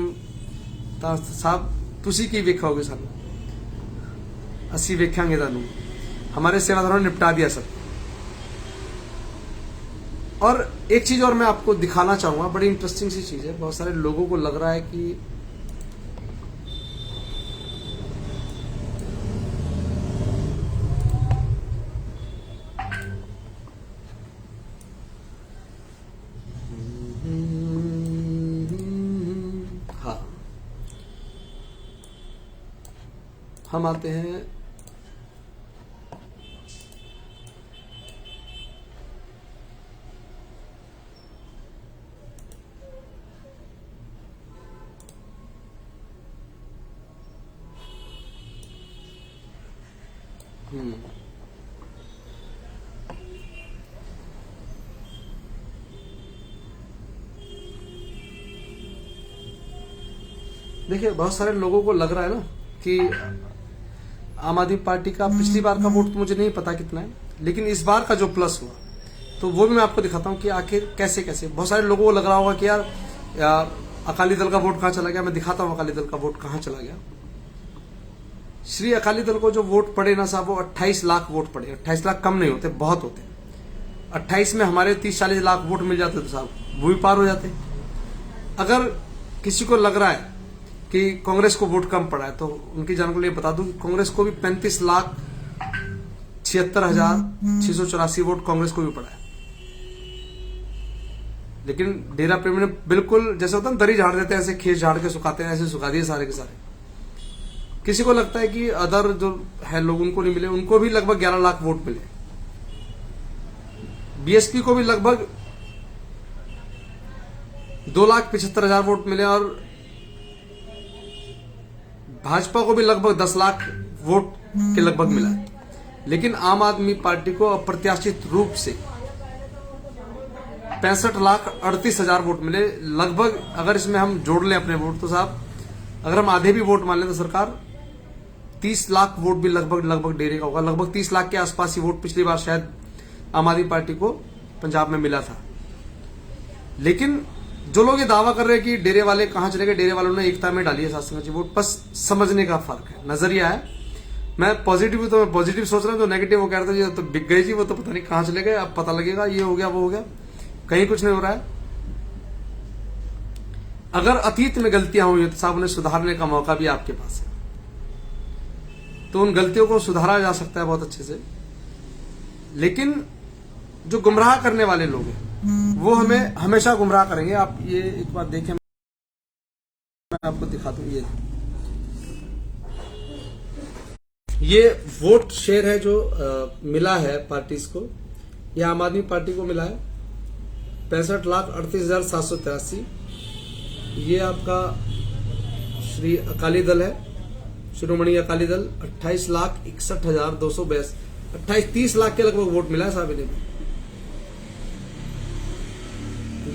साहब, तुसी की वेखाओगे सानू, असी वेखांगे तानू, हमारे सेवादारों ने निपटा दिया सब। और एक चीज और मैं आपको दिखाना चाहूंगा, बड़ी इंटरेस्टिंग सी चीज है। बहुत सारे लोगों को लग रहा है कि हाँ, हम आते हैं देखिए, बहुत सारे लोगों को लग रहा है ना कि आम आदमी पार्टी का पिछली बार का वोट तो मुझे नहीं पता कितना है, लेकिन इस बार का जो प्लस हुआ तो वो भी मैं आपको दिखाता हूं कि आखिर कैसे कैसे। बहुत सारे लोगों को लग रहा होगा कि यार अकाली दल का वोट कहां चला गया। मैं दिखाता हूं अकाली दल का वोट कहां चला गया। श्री अकाली दल को जो वोट पड़े ना साहब, वो 28 लाख वोट पड़े। 28 लाख कम नहीं होते, बहुत होते। 28 में हमारे 30-40 लाख वोट मिल जाते तो साहब वो भी पार हो जाते। अगर किसी को लग रहा है कि कांग्रेस को वोट कम पड़ा है तो उनकी जानकारी के लिए बता दूं कि कांग्रेस को भी 35,76,684 वोट कांग्रेस को भी पड़ा है। लेकिन डेरा प्रेमी ने बिल्कुल जैसे होता है दरी झाड़ देते हैं, ऐसे खेत झाड़ के सुखाते हैं, ऐसे सुखा दिए सारे के सारे। किसी को लगता है कि अदर जो है लोग उनको नहीं मिले, उनको भी लगभग 11 लाख वोट मिले। बीएसपी को भी लगभग 2,75,000 वोट मिले और भाजपा को भी लगभग 10 लाख वोट के लगभग मिला है। लेकिन आम आदमी पार्टी को अप्रत्याशित रूप से 65,38,000 वोट मिले लगभग। अगर इसमें हम जोड़ लें अपने वोट तो साहब, अगर हम आधे भी वोट मान लें तो सरकार 30 लाख वोट भी लगभग डेरे का होगा। लगभग 30 लाख के आसपास ही वोट पिछली बार शायद आम आदमी पार्टी को पंजाब में मिला था। लेकिन जो लोग ये दावा कर रहे हैं कि डेरे वाले कहां चले गए, डेरे वालों ने एकता में डाली है सात संगत जी वोट। बस समझने का फर्क है, नजरिया है। मैं पॉजिटिव तो मैं पॉजिटिव सोच रहा हूं, जो नेगेटिव वो कह रहे थे ये तो बिक गए जी, वो तो पता नहीं कहां चले गए, अब पता लगेगा, ये हो गया वो हो गया। कहीं कुछ नहीं हो रहा है। अगर अतीत में गलतियां हुई तो साहब उन्हें सुधारने का मौका भी आपके पास है, तो उन गलतियों को सुधारा जा सकता है बहुत अच्छे से। लेकिन जो गुमराह करने वाले लोग हैं वो हमें हमेशा गुमराह करेंगे। आप ये एक बात देखें, मैं आपको दिखा दूं। ये वोट शेयर है जो मिला है पार्टीज को, ये आम आदमी पार्टी को मिला है 65,38,783। ये आपका श्री अकाली दल है, शिरोमणि अकाली दल 28,61,282। 30 लाख के लगभग वोट मिला है साहब इन्हें।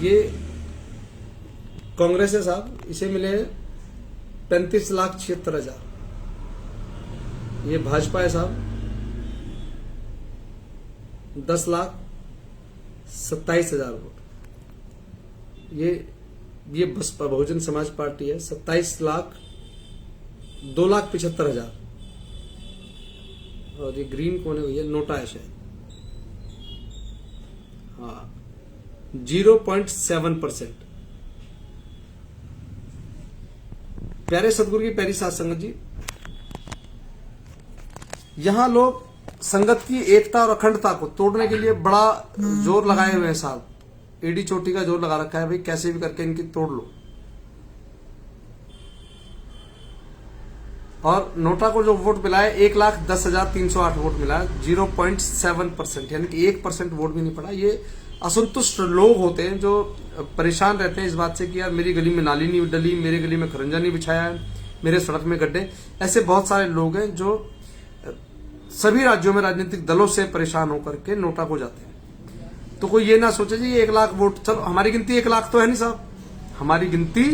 ये कांग्रेस है साहब, इसे मिले 35,76,000। ये भाजपा है साहब 10,27,000 वोट। ये बसपा बहुजन समाज पार्टी है 27,02,75,000। और ये ग्रीन कौन है भैया, नोटा है शायद, हाँ 0.7%। प्यारे सदगुरु की प्यारी साथ संगत जी, यहां लोग संगत की एकता और अखंडता को तोड़ने के लिए बड़ा जोर लगाए हुए हैं साहब। एडी चोटी का जोर लगा रखा है भाई, कैसे भी करके इनकी तोड़ लो। और नोटा को जो वोट मिला है 1,10,308 वोट मिला है, 0.7%, यानी कि 1% वोट भी नहीं पड़ा। ये असंतुष्ट लोग होते हैं जो परेशान रहते हैं इस बात से कि यार मेरी गली में नाली नहीं डली, मेरी गली में खरंजा नहीं बिछाया है, मेरे सड़क में गड्ढे। ऐसे बहुत सारे लोग हैं जो सभी राज्यों में राजनीतिक दलों से परेशान होकर के नोटा को जाते हैं। तो कोई ये ना सोचे जी 1 लाख वोट, चलो हमारी गिनती 1 लाख तो है नहीं साहब, हमारी गिनती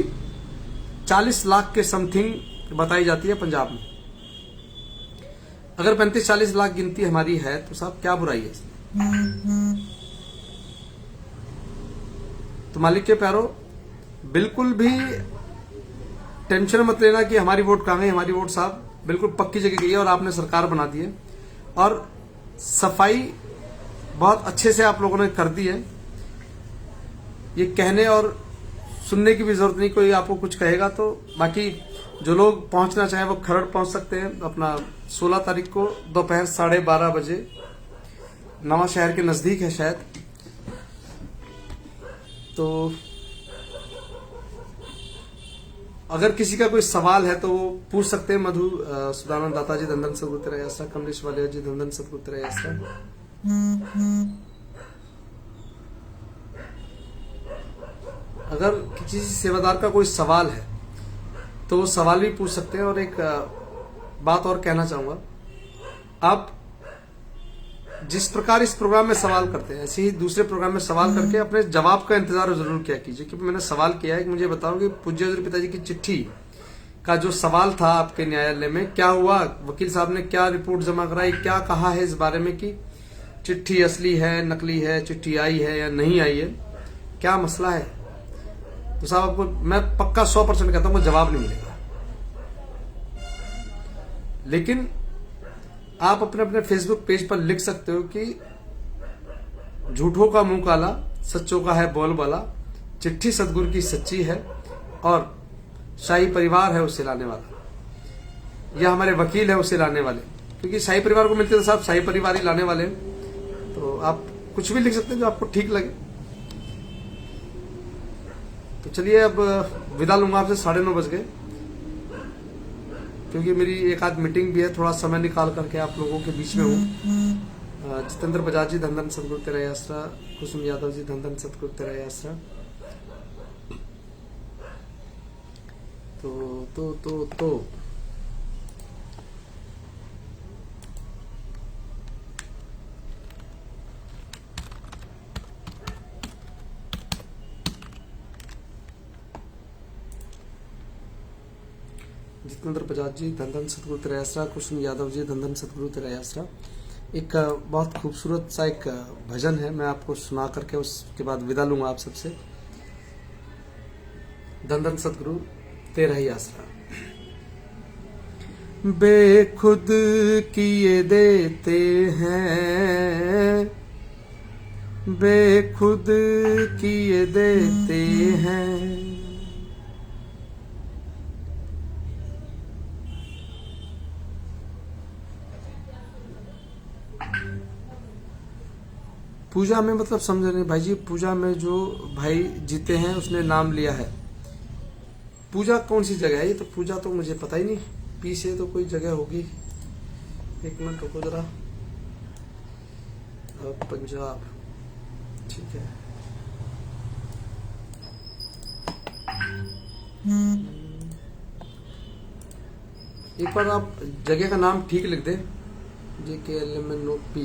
40 लाख के समथिंग बताई जाती है पंजाब में। अगर 35-40 लाख गिनती हमारी है तो साहब क्या बुराई है इसमें। तो मालिक के प्यारो, बिल्कुल भी टेंशन मत लेना कि हमारी वोट कहां गई। हमारी वोट साहब बिल्कुल पक्की जगह गई है और आपने सरकार बना दी है और सफाई बहुत अच्छे से आप लोगों ने कर दी है। ये कहने और सुनने की भी जरूरत नहीं, कोई आपको कुछ कहेगा तो। बाकी जो लोग पहुंचना चाहें वो खरड़ पहुंच सकते हैं अपना 16 तारीख को दोपहर 12:30 बजे। नवा शहर के नजदीक है शायद। तो अगर किसी का कोई सवाल है तो वो पूछ सकते हैं। मधु सुदानंद दाता जी धंधन सतगुरु तेरा आसरा, कमलेश वालिया जी धंधन सतगुरु तेरा आसरा। अगर किसी सेवादार का कोई सवाल है तो वो सवाल भी पूछ सकते हैं। और एक बात और कहना चाहूंगा, आप जिस प्रकार इस प्रोग्राम में सवाल करते हैं ऐसे ही दूसरे प्रोग्राम में सवाल करके अपने जवाब का इंतजार जरूर किया कीजिए। क्योंकि मैंने सवाल किया है कि मुझे बताओ कि पूज्य पिताजी की चिट्ठी का जो सवाल था आपके न्यायालय में क्या हुआ, वकील साहब ने क्या रिपोर्ट जमा कराई, क्या कहा है इस बारे में कि चिट्ठी असली है नकली है, चिट्ठी आई है या नहीं आई है, क्या मसला है। तो साहब आपको मैं पक्का 100% कहता हूं जवाब नहीं मिलेगा। लेकिन आप अपने अपने फेसबुक पेज पर लिख सकते हो कि झूठों का मुंह काला, सच्चों का है बोलबाला, चिट्ठी सतगुरु की सच्ची है और शाही परिवार है उसे लाने वाला, या हमारे वकील है उसे लाने वाले। क्योंकि शाही परिवार को मिलते तो साहब शाही परिवार ही लाने वाले हैं। तो आप कुछ भी लिख सकते हैं जो आपको ठीक लगे। तो चलिए अब विदा लूंगा आपसे, 9:30 बज गए। क्योंकि मेरी एक आध मीटिंग भी है, थोड़ा समय निकाल करके आप लोगों के बीच में हूँ। जितेंद्र बजाज जी धंधन सतगुरु तेरा आसरा, कुसुम यादव जी धंधन सतगुरु तेरा आसरा। तो जितेंद्र बजाज जी धंधन सतगुरु तेरा आसरा, कुसुम यादव जी धंधन सतगुरु तेरा आसरा। एक बहुत खूबसूरत सा एक भजन है, मैं आपको सुना करके उसके बाद विदा लूंगा आप सबसे। धंधन सतगुरु तेरा ही आसरा। बेखुद किए देते हैं, बेखुद किए देते हैं, पूजा में मतलब समझ रहे भाई जी, पूजा में जो भाई जीते हैं उसने नाम लिया है। पूजा कौन सी जगह है ये, तो पूजा तो मुझे पता ही नहीं। पी से तो कोई जगह होगी, 1 मिनट रुको जरा। पंजाब, ठीक है। एक बार आप जगह का नाम ठीक लिख दें। JKLMNOP।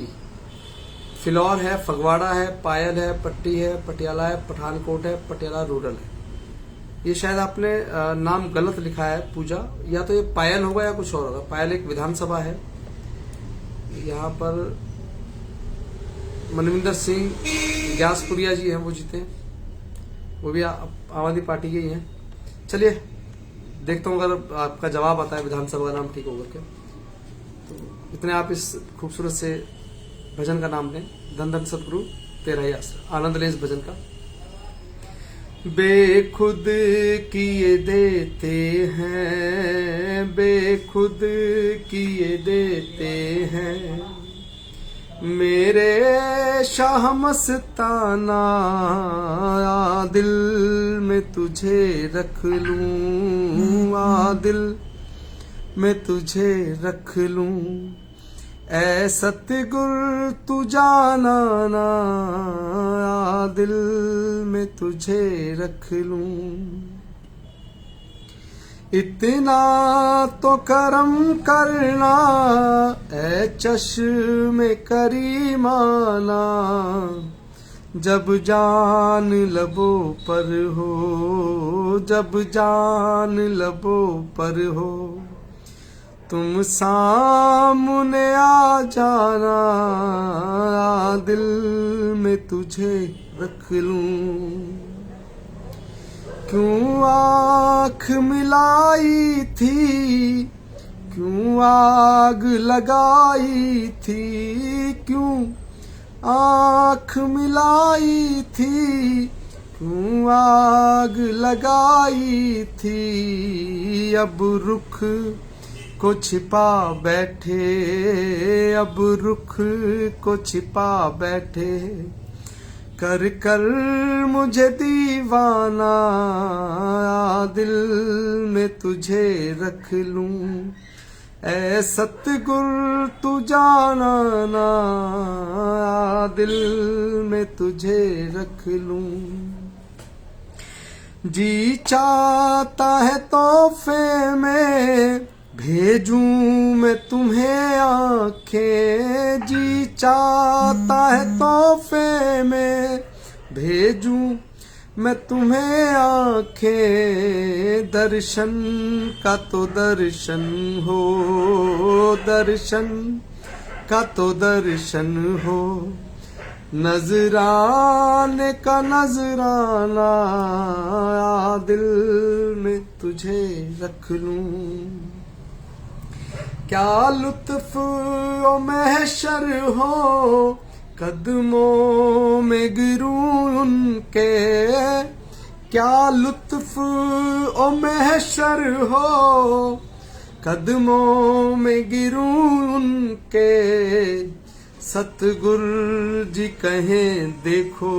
फिलौर है, फगवाड़ा है, पायल है, पट्टी है, पटियाला है, पठानकोट है, पटियाला रूरल है। ये शायद आपने नाम गलत लिखा है पूजा, या तो ये पायल होगा या कुछ और होगा। पायल एक विधानसभा है। यहाँ पर मनविंदर सिंह ग्यासपुरिया जी हैं, वो जीते हैं, वो भी आम आदमी पार्टी के ही हैं। चलिए देखता हूँ अगर आपका जवाब आता है विधानसभा का नाम ठीक होगा क्या। तो इतने आप इस खूबसूरत से भजन का नाम लें, धंधन सतगुरु तेरा ही आसरा। आनंद लें इस भजन का। बेखुद किए देते हैं, बेखुद किए देते हैं, मेरे शाह मस्ताना, दिल में तुझे रख लूं, दिल में तुझे रख लूं। ऐ सतगुर तू जाना ना, दिल में तुझे रख लूं। इतना तो करम करना ऐ चश्मे करीमाना, जब जान लबों पर हो, जब जान लबों पर हो, तुम सामने आ जाना, दिल में तुझे रख लूं। क्यों आँख मिलाई थी, क्यों आग लगाई थी, क्यों आँख मिलाई थी, क्यों आग लगाई थी। अब रुख को छिपा बैठे, अब रुख को छिपा बैठे, कर कर मुझे दीवाना, दिल में तुझे रख लूं। ऐ सतगुर तू जाना ना, दिल में तुझे रख लूं। जी चाहता है तोहफे में भेजूं मैं तुम्हें आंखें, जी चाहता है तोहफे में भेजूं मैं तुम्हें आंखें। दर्शन का तो दर्शन हो, दर्शन का तो दर्शन हो, नजराने का नजराना, दिल में तुझे रख लूं। क्या लुत्फ ओ महशर हो, कदमों में गिरूं उनके। क्या लुत्फ ओ महशर हो, कदमों में गिरूं उनके। सतगुर जी कहें देखो,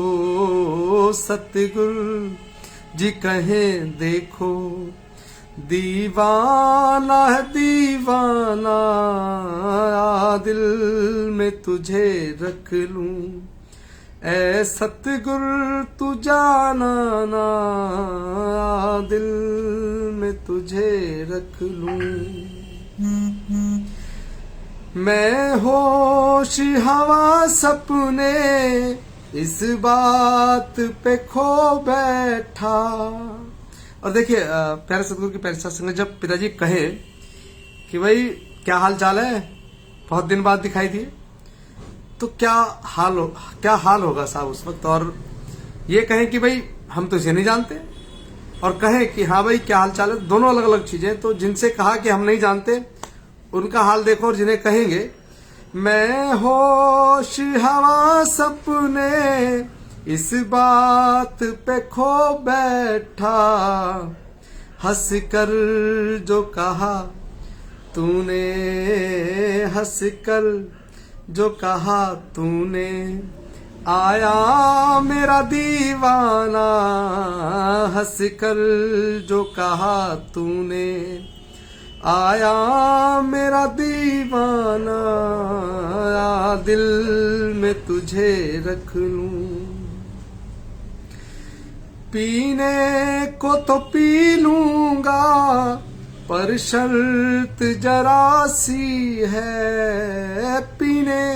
सतगुर जी कहें देखो, दीवाना है दीवाना, दिल में तुझे रख लूं। ऐ सतगुर तू जाना ना, दिल में तुझे रख लूं। मैं होश हवा सपने इस बात पे खो बैठा। और देखिए प्यारे सतगुरु की प्यारी सत्संग, जब पिताजी कहे कि भाई क्या हाल चाल है, बहुत दिन बाद दिखाई दिए, तो क्या हाल होगा साहब उस वक्त। और ये कहें कि भाई हम तो इसे नहीं जानते, और कहें कि हाँ भाई क्या हाल चाल है, दोनों अलग अलग चीजें। तो जिनसे कहा कि हम नहीं जानते उनका हाल देखो, और जिन्हें कहेंगे मैं होश हवा सपने इस बात पे खो बैठा, हंस कर जो कहा तूने, हंस कर जो कहा तूने, आया मेरा दीवाना, हंस कर जो कहा तूने, आया मेरा दीवाना, दिल में तुझे रख लूं। पीने को तो पी लूंगा, पर शर्त जरा सी है। पीने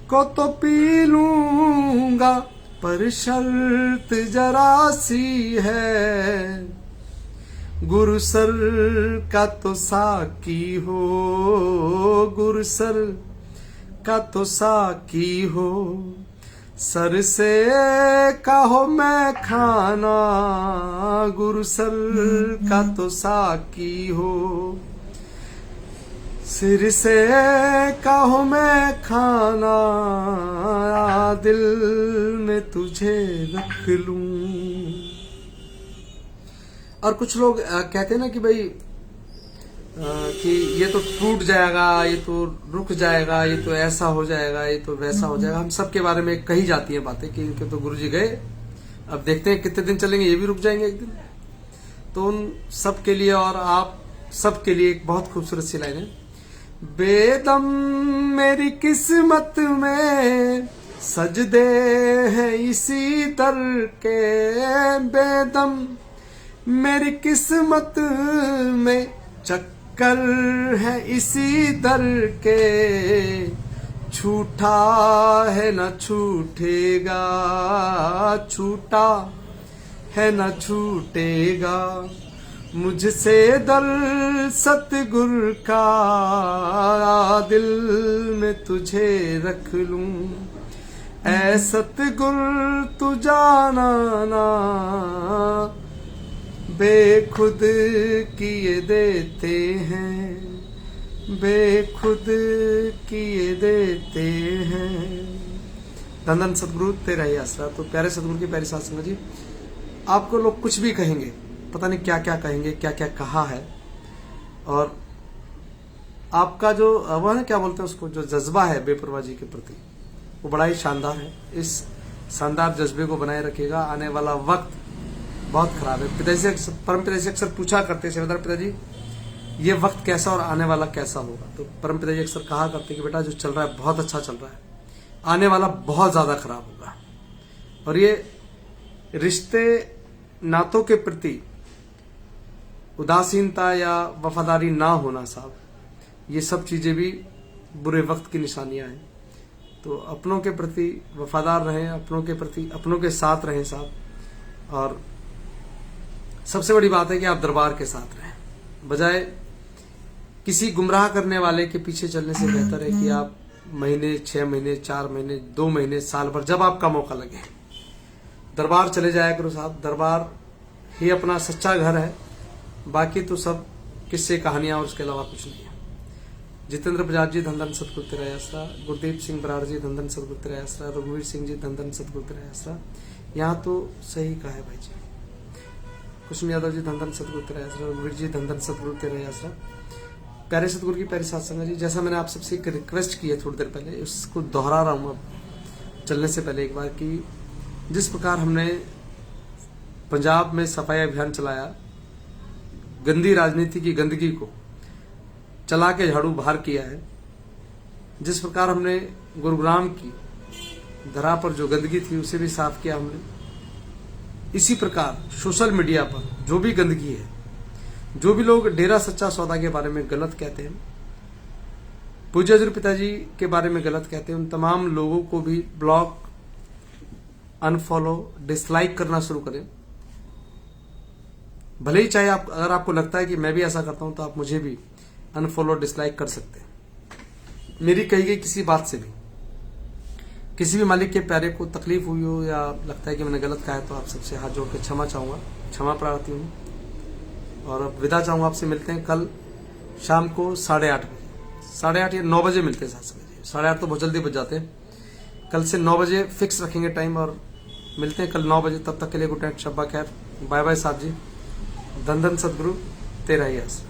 को तो पी लूंगा, पर शर्त जरा सी है। गुरुसर का तो साकी हो, गुरुसर का तो साकी हो, सर से कहो मैं खाना। गुरुसर का तो साकी हो, सिर से कहो मैं खाना, दिल में तुझे रख लूं। और कुछ लोग कहते हैं ना कि भाई कि ये तो टूट जाएगा, ये तो रुक जाएगा, ये तो ऐसा हो जाएगा, ये तो वैसा हो जाएगा। हम सब के बारे में कही जाती है बातें कि इनके तो गुरुजी गए, अब देखते हैं कितने दिन चलेंगे, ये भी रुक जाएंगे एक दिन। तो उन सब के लिए और आप सब के लिए एक बहुत खूबसूरत सी लाइन है। बेदम मेरी किस्मत में सजदे हैं इसी दर के, बेदम मेरी किस्मत में चक्कर है इसी दर के, छूटा है न छूटेगा, छूटा है न छूटेगा, मुझसे दर सतगुर का, दिल में तुझे रख लूं, ऐ सतगुर तू जाना ना, बेखुद किए देते हैं, बेखुद किए देते हैं। धन धन सतगुरु तेरा ही आसरा। तो प्यारे सतगुरु की प्यारी साथ संगत जी, आपको लोग कुछ भी कहेंगे, पता नहीं क्या क्या कहेंगे, क्या क्या कहा है, और आपका जो वह है क्या बोलते हैं उसको, जो जज्बा है बेपरवाह जी के प्रति, वो बड़ा ही शानदार है। इस शानदार जज्बे को बनाए रखिएगा। आने वाला वक्त बहुत खराब है। पिताजी से, परम पिताजी से अक्सर पूछा करते सेवादार पिताजी ये वक्त कैसा और आने वाला कैसा होगा। तो परम पिताजी अक्सर कहा करते कि बेटा जो चल रहा है बहुत अच्छा चल रहा है, आने वाला बहुत ज्यादा खराब होगा। और ये रिश्ते नातों के प्रति उदासीनता या वफादारी ना होना साहब, ये सब चीजें भी बुरे वक्त की निशानियां हैं। तो अपनों के प्रति वफादार रहें, अपनों के प्रति अपनों के साथ रहें साहब। और सबसे बड़ी बात है कि आप दरबार के साथ रहें, बजाय किसी गुमराह करने वाले के पीछे चलने से बेहतर है कि आप महीने, 6 महीने, 4 महीने, 2 महीने, साल भर, जब आपका मौका लगे दरबार चले जाया करो साहब। दरबार ही अपना सच्चा घर है, बाकी तो सब किस्से कहानियां और उसके अलावा कुछ नहीं है। जितेंद्र बजाज जी धन धन सतगुरु तेरा आसरा, गुरदीप सिंह बराड़ जी धन धन सतगुरु तेरा आसरा, रघुवीर सिंह जी धन धन सतगुरु तेरा आसरा। यहाँ तो सही कहा है भाई जी। कुसुम यादव जी धन धन सतगुरु तेरा आसरा, रघुवीर जी धन धन सतगुरु तेरा आसरा। प्यारे सतगुरु की प्यारी साथ संगत जी, जैसा मैंने आप सबसे एक रिक्वेस्ट की है थोड़ी देर पहले, उसको दोहरा रहा हूँ अब चलने से पहले एक बार, कि जिस प्रकार हमने पंजाब में सफाई अभियान चलाया, गंदी राजनीति की गंदगी को चला के झाड़ू बाहर किया है, जिस प्रकार हमने गुरुग्राम की धरा पर जो गंदगी थी उसे भी साफ किया हमने, इसी प्रकार सोशल मीडिया पर जो भी गंदगी है, जो भी लोग डेरा सच्चा सौदा के बारे में गलत कहते हैं, पूज्य हजूर पिताजी के बारे में गलत कहते हैं, उन तमाम लोगों को भी ब्लॉक, अनफॉलो, डिसलाइक करना शुरू करें। भले ही चाहे आप, अगर आपको लगता है कि मैं भी ऐसा करता हूं तो आप मुझे भी अनफॉलो, डिसलाइक कर सकते हैं। मेरी कही गई किसी बात से भी किसी भी मालिक के प्यारे को तकलीफ हुई हो या लगता है कि मैंने गलत कहा है, तो आप सबसे हाथ जोड़ के क्षमा चाहूंगा, क्षमा प्रार्थी हूँ। और अब विदा चाहूंगा आपसे। मिलते हैं कल शाम को 8:30 बजे, 8:30 या 9 बजे मिलते हैं। 7 बजे, 8:30 तो बहुत जल्दी बज जाते हैं। कल से 9 बजे फिक्स रखेंगे टाइम और मिलते हैं कल 9 बजे। तब तक के लिए गुड नाइट, शब्बा खैर, बाय बाय साहब जी। धन धन सतगुरु तेरा ही आसरा।